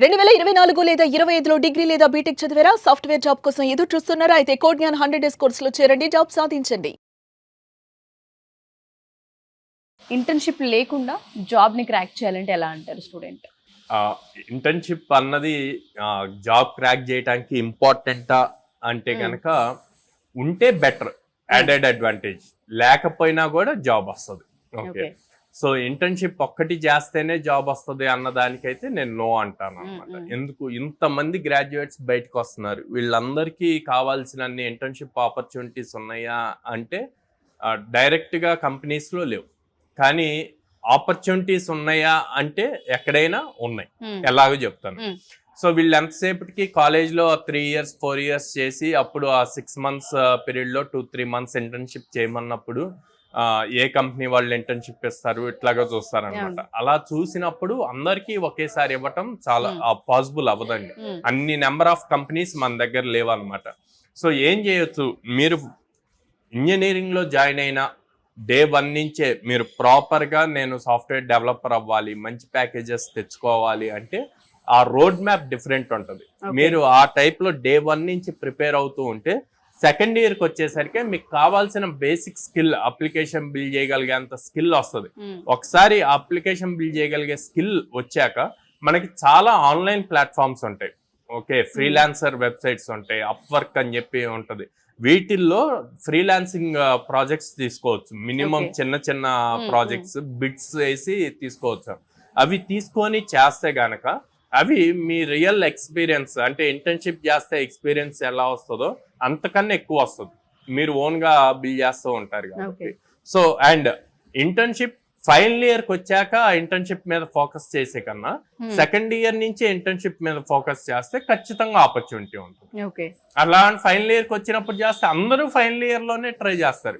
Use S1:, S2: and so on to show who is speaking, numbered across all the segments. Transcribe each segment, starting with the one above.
S1: 2024 లేదా 25లో డిగ్రీ లేదా బీటెక్ చదివారా? సాఫ్ట్‌వేర్ జాబ్ కోసం ఎదురు చూస్తున్నారా? అయితే కోడ్ జ్ఞాన్ 100 డేస్ కోర్సులో చేరండి, జాబ్ సాధించండి.
S2: ఇంటర్న్‌షిప్ లేకుండా జాబ్‌ని క్రాక్ చేయాలంటే ఎలా అంటారు స్టూడెంట్?
S3: ఇంటర్న్షిప్ అన్నది జాబ్ క్రాక్ చేయడానికి ఇంపార్టెంటా అంటే కనుక ఉంటే బెటర్, యాడెడ్ అడ్వాంటేజ్. లేకపోయినా కూడా జాబ్ వస్తుంది. ఓకే, సో ఇంటర్న్షిప్ ఒక్కటి చేస్తేనే జాబ్ వస్తుంది అన్న దానికైతే నేను నో అంటాను అనమాట. ఎందుకు ఇంతమంది గ్రాడ్యుయేట్స్ బయటకు వస్తున్నారు, వీళ్ళందరికీ కావాల్సిన ఇంటర్న్షిప్ ఆపర్చునిటీస్ ఉన్నాయా అంటే డైరెక్ట్గా కంపెనీస్లో లేవు. కానీ ఆపర్చునిటీస్ ఉన్నాయా అంటే ఎక్కడైనా ఉన్నాయి, ఎలాగో చెప్తాను. సో వీళ్ళు ఎంతసేపటికి కాలేజ్లో 3 years 4 years చేసి అప్పుడు ఆ 6 months పీరియడ్లో 2-3 months ఇంటర్న్షిప్ చేయమన్నప్పుడు ఏ కంపెనీ వాళ్ళు ఇంటర్న్షిప్ ఇస్తారు ఇట్లాగా చూస్తారనమాట. అలా చూసినప్పుడు అందరికీ ఒకేసారి ఇవ్వటం చాలా పాసిబుల్ అవ్వదండి. అన్ని నెంబర్ ఆఫ్ కంపెనీస్ మన దగ్గర లేవన్నమాట. సో ఏం చేయొచ్చు, మీరు ఇంజనీరింగ్లో జాయిన్ అయిన డే 1 నుంచే మీరు ప్రాపర్గా నేను సాఫ్ట్వేర్ డెవలపర్ అవ్వాలి, మంచి ప్యాకేజెస్ తెచ్చుకోవాలి అంటే ఆ రోడ్ మ్యాప్ డిఫరెంట్ ఉంటుంది. మీరు ఆ టైప్లో డే 1 నుంచి ప్రిపేర్ అవుతూ ఉంటే సెకండ్ ఇయర్కి వచ్చేసరికి మీకు కావాల్సిన బేసిక్ స్కిల్, అప్లికేషన్ బిల్డ్ చేయగలిగేంత స్కిల్ వస్తుంది. ఒకసారి అప్లికేషన్ బిల్డ్ చేయగలిగే స్కిల్ వచ్చాక మనకి చాలా ఆన్లైన్ ప్లాట్ఫామ్స్ ఉంటాయి. ఓకే, ఫ్రీలాన్సర్ వెబ్సైట్స్ ఉంటాయి, అప్వర్క్ అని చెప్పి ఉంటుంది. వీటిల్లో ఫ్రీలాన్సింగ్ ప్రాజెక్ట్స్ తీసుకోవచ్చు. మినిమం చిన్న చిన్న ప్రాజెక్ట్స్ బిట్స్ వేసి తీసుకోవచ్చు. అవి తీసుకొని చేస్తే గనక అవి మీ రియల్ ఎక్స్పీరియన్స్, అంటే ఇంటర్న్షిప్ చేస్తే ఎక్స్పీరియన్స్ ఎలా వస్తుందో అంతకన్నా ఎక్కువ వస్తుంది. మీరు ఓన్గా బిల్డ్ చేస్తూ ఉంటారు కాబట్టి. సో అండ్ ఇంటర్న్షిప్ ఫైనల్ ఇయర్కి వచ్చాక ఇంటర్న్షిప్ మీద ఫోకస్ చేసే కన్నా సెకండ్ ఇయర్ నుంచి ఇంటర్న్షిప్ మీద ఫోకస్ చేస్తే ఖచ్చితంగా ఆపర్చునిటీ ఉంటుంది. అలా ఫైనల్ ఇయర్కి వచ్చినప్పుడు చేస్తే అందరూ ఫైనల్ ఇయర్ లోనే ట్రై చేస్తారు.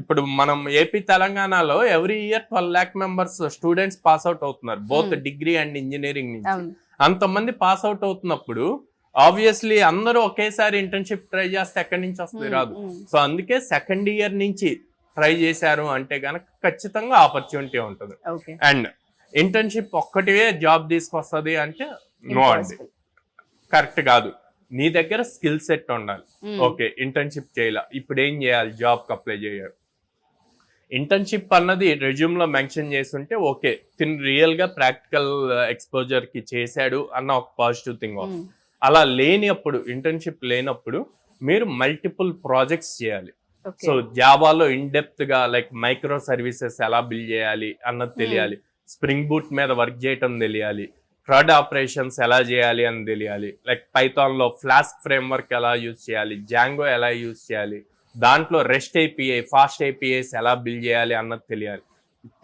S3: ఇప్పుడు మనం ఏపీ తెలంగాణలో every year 12 lakh members students pass out అవుతున్నారు, బోత్ డిగ్రీ అండ్ ఇంజనీరింగ్ నుంచి. అంతమంది పాస్ అవుట్ అవుతున్నప్పుడు ఆబ్వియస్లీ అందరూ ఒకేసారి ఇంటర్న్షిప్ ట్రై చేస్తే ఎక్కడి నుంచి వస్తుంది, రాదు. సో అందుకే సెకండ్ ఇయర్ నుంచి ట్రై చేశారు అంటే గనక ఖచ్చితంగా ఆపర్చునిటీ ఉంటుంది. అండ్ ఇంటర్న్షిప్ ఒక్కటే జాబ్ తీసుకొస్తుంది అంటే నో అండి, కరెక్ట్ కాదు. నీ దగ్గర స్కిల్ సెట్ ఉండాలి. ఓకే, ఇంటర్న్షిప్ చేయాలి, ఇప్పుడు ఏం చేయాలి, జాబ్కి అప్లై చేయాలి. ఇంటర్న్షిప్ అన్నది రెజ్యూమ్ లో మెన్షన్ చేస్తుంటే ఓకే, తిని రియల్ గా ప్రాక్టికల్ ఎక్స్పోజర్ కి చేశాడు అన్న ఒక పాజిటివ్ థింగ్ వస్తుంది. అలా లేనప్పుడు, ఇంటర్న్షిప్ లేనప్పుడు మీరు మల్టిపుల్ ప్రాజెక్ట్స్ చేయాలి. సో జావాలో ఇన్ డెప్త్ గా లైక్ మైక్రో సర్వీసెస్ ఎలా బిల్డ్ చేయాలి అన్నది తెలియాలి, స్ప్రింగ్ బూట్ మీద వర్క్ చేయటం తెలియాలి, క్రడ్ ఆపరేషన్స్ ఎలా చేయాలి అని తెలియాలి, లైక్ పైథాన్ లో ఫ్లాస్క్ ఫ్రేమ్వర్క్ ఎలా యూజ్ చేయాలి, జాంగో ఎలా యూజ్ చేయాలి, దాంట్లో రెస్ట్ ఏపీఐ, ఫాస్ట్ ఏపీఐస్ ఎలా బిల్డ్ చేయాలి అన్నది తెలియాలి.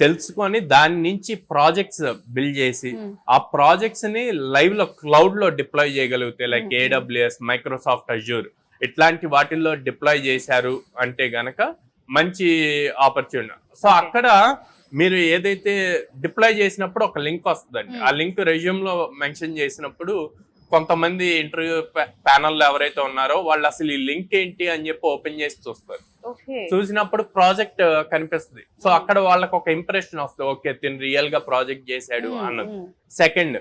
S3: తెలుసుకొని దాని నుంచి ప్రాజెక్ట్స్ బిల్డ్ చేసి ఆ ప్రాజెక్ట్స్ ని లైవ్ లో క్లౌడ్ లో డిప్లాయ్ చేయగలిగితే లైక్ AWS, మైక్రోసాఫ్ట్ అజూర్ ఇట్లాంటి వాటిల్లో డిప్లాయ్ చేశారు అంటే గనక మంచి ఆపర్చునిటీ. సో అక్కడ మీరు ఏదైతే డిప్లాయ్ చేసినప్పుడు ఒక లింక్ వస్తుందండి. ఆ లింక్ రెజ్యూమ్ లో మెన్షన్ చేసినప్పుడు కొంతమంది ఇంటర్వ్యూ ప్యానల్ ఎవరైతే ఉన్నారో వాళ్ళు అసలు ఈ లింక్ ఏంటి అని చెప్పి ఓపెన్ చేసి చూస్తారు. చూసినప్పుడు ప్రాజెక్ట్ కనిపిస్తుంది. సో అక్కడ వాళ్ళకి ఒక ఇంప్రెషన్ వస్తుంది, ఓకే తిని రియల్ గా ప్రాజెక్ట్ చేశాడు అన్నది. సెకండ్,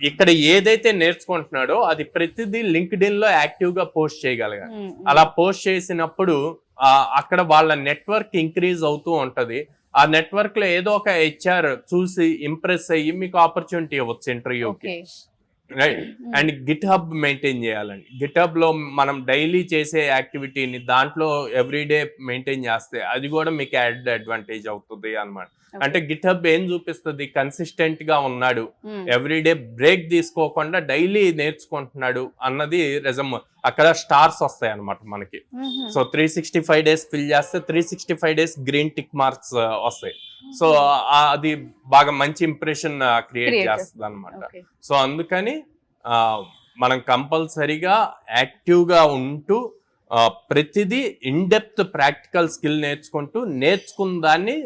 S3: ఇక్కడ ఏదైతే నేర్చుకుంటున్నాడో అది ప్రతిదీ లింక్డ్ఇన్ లో యాక్టివ్ గా పోస్ట్ చేయగలగాలి. అలా పోస్ట్ చేసినప్పుడు అక్కడ వాళ్ళ నెట్వర్క్ ఇంక్రీజ్ అవుతూ ఉంటది. ఆ నెట్వర్క్ లో ఏదో ఒక HR చూసి ఇంప్రెస్ అయ్యి మీకు ఆపర్చునిటీ ఇవ్వచ్చు ఇంటర్వ్యూకి. Right. And Git hub maintain చేయాలండి. గిట్ హబ్ లో మనం డైలీ చేసే యాక్టివిటీని దాంట్లో ఎవ్రీడే మెయింటైన్ చేస్తే అది కూడా మీకు యాడ్ అడ్వాంటేజ్ అవుతుంది అన్నమాట. అంటే గిట్ హబ్ ఏం చూపిస్తుంది, కన్సిస్టెంట్ గా ఉన్నాడు, ఎవ్రీడే బ్రేక్ తీసుకోకుండా డైలీ నేర్చుకుంటున్నాడు అన్నది రెజమ్. అక్కడ స్టార్స్ వస్తాయి అన్నమాట మనకి. సో 365 days ఫిల్ చేస్తే 365 days గ్రీన్ టిక్ మార్క్స్ వస్తాయి. సో అది బాగా మంచి ఇంప్రెషన్ క్రియేట్ చేస్తుంది అనమాట. సో అందుకని మనం కంపల్సరీగా యాక్టివ్ గా ఉంటూ ప్రతిదీ ఇన్ డెప్త్ ప్రాక్టికల్ స్కిల్ నేర్చుకున్న దాన్ని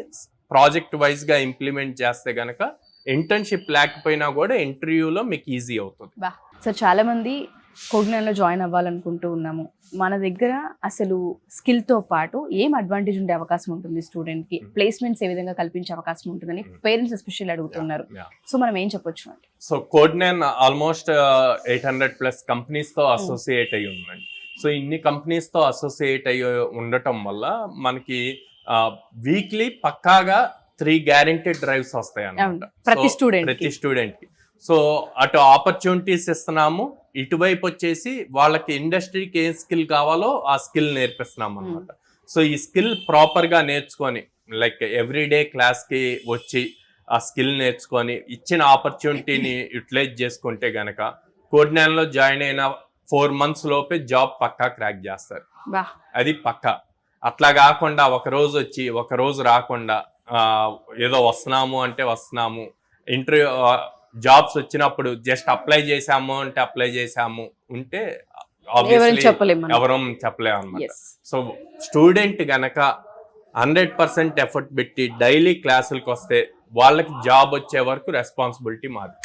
S3: ప్రాజెక్ట్ వైజ్ గా ఇంప్లిమెంట్ చేస్తే గనక ఇంటర్న్షిప్ లేకపోయినా కూడా ఇంటర్వ్యూలో మీకు ఈజీ అవుతుంది.
S2: సో చాలా మంది కోగ్నాన్లో జాయిన్ అవ్వాలనుకుంటూ ఉన్నాము, మన దగ్గర అసలు స్కిల్తో పాటు ఏం అడ్వాంటేజ్ ఉండే అవకాశం ఉంటుంది స్టూడెంట్కి, ప్లేస్మెంట్స్ ఏ విధంగా కల్పించే అవకాశం ఉంటుందని పేరెంట్స్ ఎస్పెషల్లీ అడుగుతున్నారు. సో మనం ఏం చెప్పొచ్చు అంటే?
S3: సో కోడ్నాన్ ఆల్మోస్ట్ 800+ కంపెనీస్తో అసోసియేట్ అయ్యి ఉందండి. సో ఇన్ని కంపెనీస్తో అసోసియేట్ అయ్యి ఉండటం వల్ల మనకి వీక్లీ పక్కాగా 3 గ్యారెంటీడ్ డ్రైవ్స్ వస్తాయి అన్నమాట
S2: ప్రతి
S3: స్టూడెంట్కి. సో అటు ఆపర్చునిటీస్ ఇస్తున్నాము, ఇటువైపు వచ్చేసి వాళ్ళకి ఇండస్ట్రీకి ఏం స్కిల్ కావాలో ఆ స్కిల్ నేర్పిస్తున్నాం అనమాట. సో ఈ స్కిల్ ప్రాపర్గా నేర్చుకొని లైక్ ఎవ్రీడే క్లాస్కి వచ్చి ఆ స్కిల్ నేర్చుకొని ఇచ్చిన ఆపర్చునిటీని యూటిలైజ్ చేసుకుంటే గనక కోడ్నాన్లో జాయిన్ అయిన 4 months లోపే జాబ్ పక్కా క్రాక్ చేస్తారు. అది పక్కా. అట్లా కాకుండా ఒక రోజు వచ్చి ఒక రోజు రాకుండా ఏదో వస్తున్నాము అంటే వస్తున్నాము, ఇంటర్వ్యూ జాబ్స్ వచ్చినప్పుడు జస్ట్ అప్లై చేసాము అంటే అప్లై చేసాము ఉంటే ఎవరం చెప్పలేము అన్నమాట. సో స్టూడెంట్ గనక 100% ఎఫర్ట్ పెట్టి డైలీ క్లాసులకు వస్తే వాళ్ళకి జాబ్ వచ్చే వరకు రెస్పాన్సిబిలిటీ మాది.